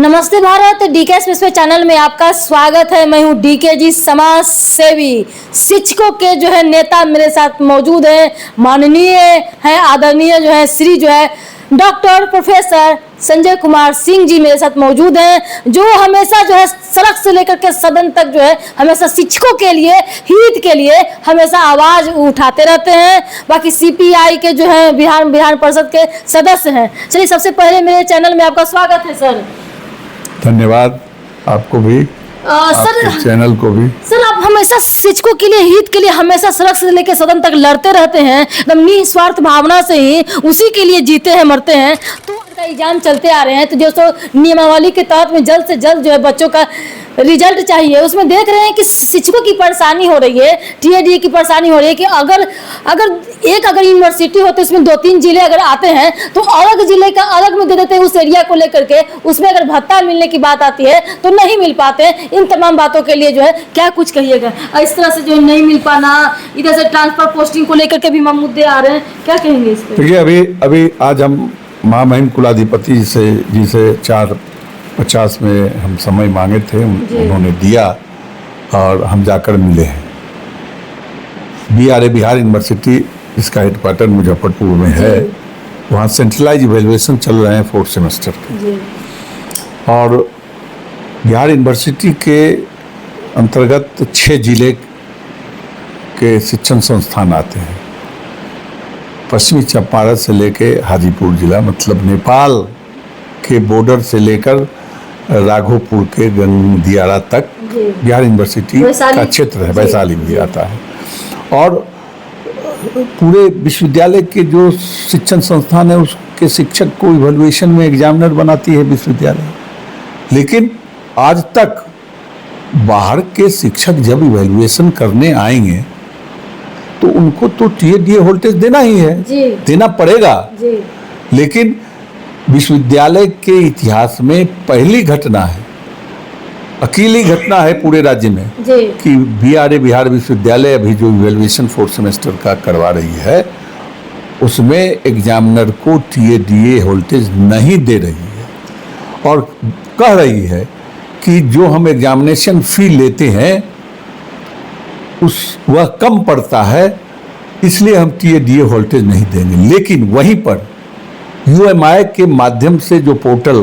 नमस्ते Bharat, DK express channel में आपका स्वागत है। मैं हूं डीके जी, समाज सेवी। शिक्षकों के जो है नेता मेरे साथ मौजूद है, माननीय है, आदरणीय जो है श्री जो है डॉक्टर प्रोफेसर संजय कुमार सिंह जी मेरे साथ मौजूद हैं, जो हमेशा जो है सड़क से लेकर के सदन तक जो है हमेशा शिक्षकों के लिए, हित के लिए हमेशा आवाज उठाते रहते हैं। बाकी सीपीआई के जो है विधान परिषद के सदस्य हैं। चलिए, सबसे पहले मेरे चैनल में आपका स्वागत है सर। धन्यवाद आपको भी, सर चैनल को भी। सर, आप हमेशा शिक्षकों के लिए, हित के लिए हमेशा सड़क से लेकर सदन तक लड़ते रहते हैं, एकदम निस्वार्थ भावना से ही उसी के लिए जीते हैं, मरते हैं। तो एग्जाम चलते आ रहे हैं, तो जो नियमावली के तहत में जल्द से जल्द जो है बच्चों का रिजल्ट चाहिए, उसमें देख रहे हैं कि शिक्षकों की परेशानी हो रही है, टीएडी की परेशानी हो रही है कि अगर यूनिवर्सिटी होती है, उसमें 2-3 जिले अगर आते हैं तो अलग जिले का अलग में दे देते हैं उस एरिया को लेकर के। उसमें अगर भत्ता मिलने की बात आती है तो नहीं मिल पाते। इन तमाम बातों के लिए जो है क्या कुछ कहिएगा? इस तरह से जो है नहीं मिल पाना, इधर से ट्रांसफर पोस्टिंग को लेकर के भी मुद्दे आ रहे हैं, क्या कहेंगे इस पर? देखिए, अभी आज हम महामहिम कुलाधिपति जी से 4:50 में हम समय मांगे थे, उन्होंने दिया और हम जाकर मिले हैं। बिहार यूनिवर्सिटी, इसका हेडक्वार्टर मुजफ्फरपुर में है, वहाँ सेंट्रलाइज इवेल्युएशन चल रहे हैं 4th सेमेस्टर के। और बिहार यूनिवर्सिटी के अंतर्गत 6 जिले के शिक्षण संस्थान आते हैं। पश्चिमी चंपारण से लेके हाजीपुर जिला, मतलब नेपाल के बॉर्डर से लेकर राघोपुर के गंगदियारा तक बिहार यूनिवर्सिटी का क्षेत्र है, वैशाली भी आता है। और पूरे विश्वविद्यालय के जो शिक्षण संस्थान है उसके शिक्षक को इवैल्यूएशन में एग्जामिनर बनाती है विश्वविद्यालय। लेकिन आज तक बाहर के शिक्षक जब इवैल्यूएशन करने आएंगे तो उनको तो टीएडीए वोल्टेज देना ही है, देना पड़ेगा। लेकिन विश्वविद्यालय के इतिहास में पहली घटना है, अकेली घटना है पूरे राज्य में कि बिहार विश्वविद्यालय अभी जो इवैल्यूएशन 4th सेमेस्टर का करवा रही है उसमें एग्जामिनर को टीएडीए वोल्टेज नहीं दे रही है और कह रही है कि जो हम एग्जामिनेशन फी लेते हैं वह कम पड़ता है, इसलिए हम टीएडीए वोल्टेज नहीं देंगे। लेकिन वहीं पर यूएमआई के माध्यम से जो पोर्टल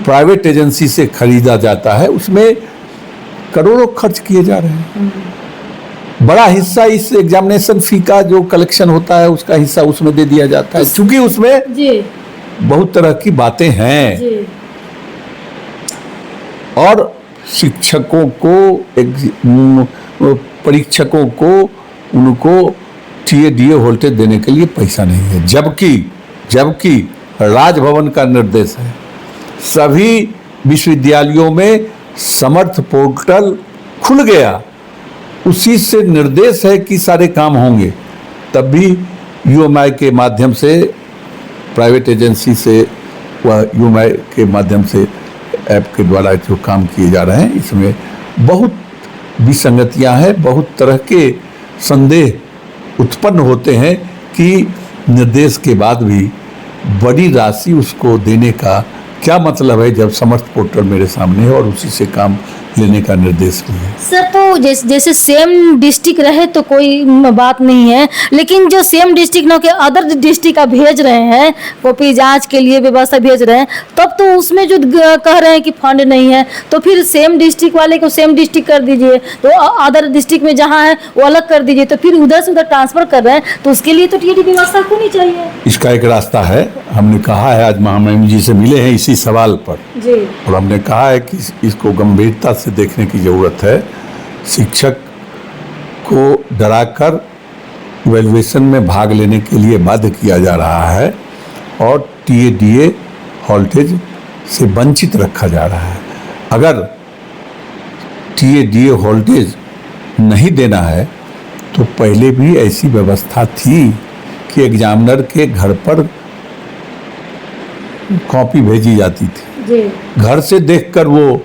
प्राइवेट एजेंसी से खरीदा जाता है उसमें करोड़ों खर्च किए जा रहे हैं। बड़ा हिस्सा इस एग्जामिनेशन फी का जो कलेक्शन होता है उसका हिस्सा उसमें दे दिया जाता है, क्योंकि उसमें बहुत तरह की बातें हैं। और शिक्षकों को, परीक्षकों को, उनको टीएडीए वोल्टेज देने के लिए पैसा नहीं है। जबकि राजभवन का निर्देश है, सभी विश्वविद्यालयों में समर्थ पोर्टल खुल गया, उसी से निर्देश है कि सारे काम होंगे। तब भी यूएमआई के माध्यम से, प्राइवेट एजेंसी से, वह यूएमआई के माध्यम से ऐप के द्वारा जो काम किए जा रहे हैं, इसमें बहुत विसंगतियां हैं, बहुत तरह के संदेह उत्पन्न होते हैं कि निर्देश के बाद भी बड़ी राशि उसको देने का क्या मतलब है, जब समर्थ पोर्टल मेरे सामने है और उसी से काम लेने का निर्देश भी है। सर, तो जैसे सेम डिस्ट्रिक्ट रहे तो कोई बात नहीं है, लेकिन जो सेम डिस्ट्रिक्ट न के अदर डिस्ट्रिक्ट का भेज रहे हैं, कॉपी जांच के लिए व्यवस्था भेज रहे हैं, तब तो उसमें जो कह रहे हैं कि फंड नहीं है, तो फिर सेम डिस्ट्रिक्ट वाले को सेम डिस्ट्रिक्ट कर दीजिए, तो अदर डिस्ट्रिक्ट में जहाँ है वो अलग कर दीजिए। तो फिर उधर से उधर ट्रांसफर कर रहे हैं, तो उसके लिए तो टीएडी व्यवस्था होनी चाहिए। इसका एक रास्ता है, हमने कहा है, आज महामहिम जी से मिले हैं इसी सवाल पर और हमने कहा है कि इसको गंभीरता से देखने की जरूरत है। शिक्षक को डराकर इवैल्यूएशन में भाग लेने के लिए बाध्य किया जा रहा है और टीएडीए वोल्टेज से वंचित रखा जा रहा है। अगर टीएडीए वोल्टेज नहीं देना है तो पहले भी ऐसी व्यवस्था थी कि एग्जामिनर के घर पर कॉपी भेजी जाती थी, घर से देखकर वो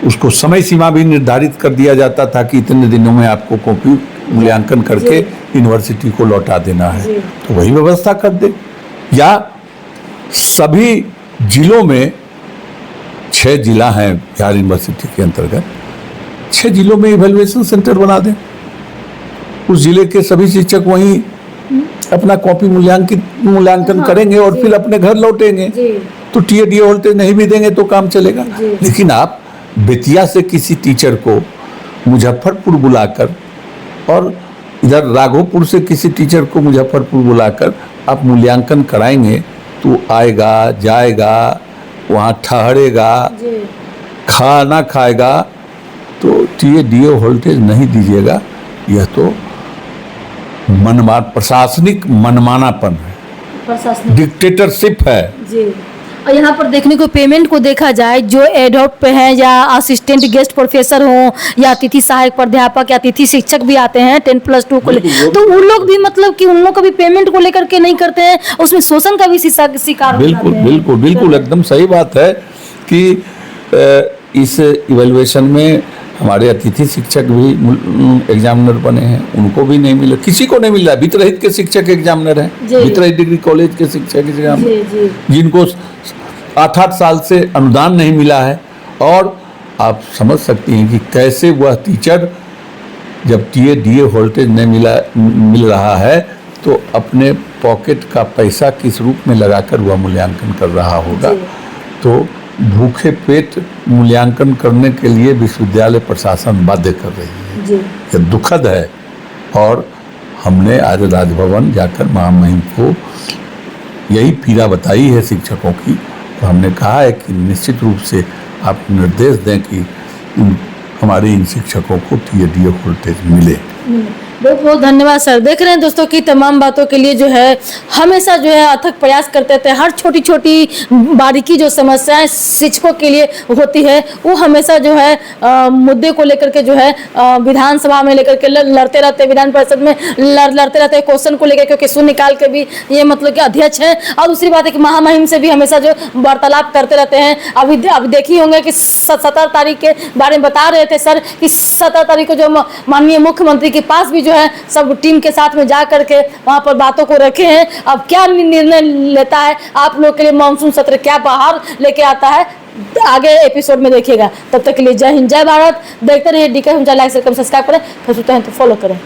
उसको समय सीमा भी निर्धारित कर दिया जाता था कि इतने दिनों में आपको कॉपी मूल्यांकन करके यूनिवर्सिटी को लौटा देना है। तो वही व्यवस्था कर दे, या सभी जिलों में 6 जिला हैं बिहार यूनिवर्सिटी के अंतर्गत, 6 जिलों में इवैल्यूएशन सेंटर बना दें। उस जिले के सभी शिक्षक वहीं अपना कॉपी मूल्यांकन करेंगे और फिर अपने घर लौटेंगे। तो टीए वोल्टेज नहीं भी देंगे तो काम चलेगा। लेकिन आप बेतिया से किसी टीचर को मुजफ्फरपुर बुलाकर और इधर राघोपुर से किसी टीचर को मुजफ्फरपुर बुलाकर आप मूल्यांकन कराएंगे तो आएगा, जाएगा, वहाँ ठहरेगा, खाना खाएगा, तो टीए वोल्टेज नहीं दीजिएगा। यह तो प्रशासनिक मनमानापन है, डिक्टेटरशिप है जी। और यहाँ पर देखने को पेमेंट को देखा जाए, जो एडहॉक पे हैं या असिस्टेंट गेस्ट प्रोफेसर हो या अतिथि सहायक प्राध्यापक या अतिथि शिक्षक भी आते हैं 10+2 को तो उन लोग भी मतलब कि उन लोग का भी पेमेंट को लेकर के नहीं करते हैं, उसमें शोषण का भी शिकार बिल्कुल बिल्कुल बिल्कुल एकदम सही बात है कि इस इवैल्यूएशन में हमारे अतिथि शिक्षक भी एग्जामिनर बने हैं, उनको भी नहीं मिला, किसी को नहीं मिला। वित्त रहित के शिक्षक एग्जामिनर हैं, वित्त रहित डिग्री कॉलेज के शिक्षक एग्जामिनर, जिनको 8-8 साल से अनुदान नहीं मिला है। और आप समझ सकती हैं कि कैसे वह टीचर जब टीए वोल्टेज नहीं मिल रहा है तो अपने पॉकेट का पैसा किस रूप में लगाकर वह मूल्यांकन कर रहा होगा। तो भूखे पेट मूल्यांकन करने के लिए विश्वविद्यालय प्रशासन बाध्य कर रही है। यह दुखद है। और हमने आज राजभवन जाकर महामहिम को यही पीड़ा बताई है शिक्षकों की। तो हमने कहा है कि निश्चित रूप से आप निर्देश दें कि हमारे इन शिक्षकों को टीए वोल्टेज मिले। बहुत बहुत धन्यवाद सर। देख रहे हैं दोस्तों की तमाम बातों के लिए जो है हमेशा जो है अथक प्रयास करते थे। हर छोटी छोटी बारीकी जो समस्याएं शिक्षकों के लिए होती है वो हमेशा जो है मुद्दे को लेकर के जो है विधानसभा में लेकर के लड़ते रहते, विधान परिषद में लड़ते रहते क्वेश्चन को लेकर, क्योंकि शून्यकाल के भी ये मतलब कि अध्यक्ष हैं। और दूसरी बात है कि महामहिम से भी हमेशा जो वार्तालाप करते रहते हैं। अभी देखी होंगे कि 17 तारीख के बारे में बता रहे थे सर कि 17 तारीख को जो माननीय मुख्यमंत्री के पास भी जो है सब टीम के साथ में जा करके वहां पर बातों को रखे हैं। अब क्या निर्णय लेता है आप लोग के लिए मानसून सत्र क्या बाहर लेके आता है, आगे एपिसोड में देखिएगा। तब तक के लिए जय हिंद, जय भारत। देखते रहिए DK लाइक शेयर सब्सक्राइब करें, तो फॉलो करें।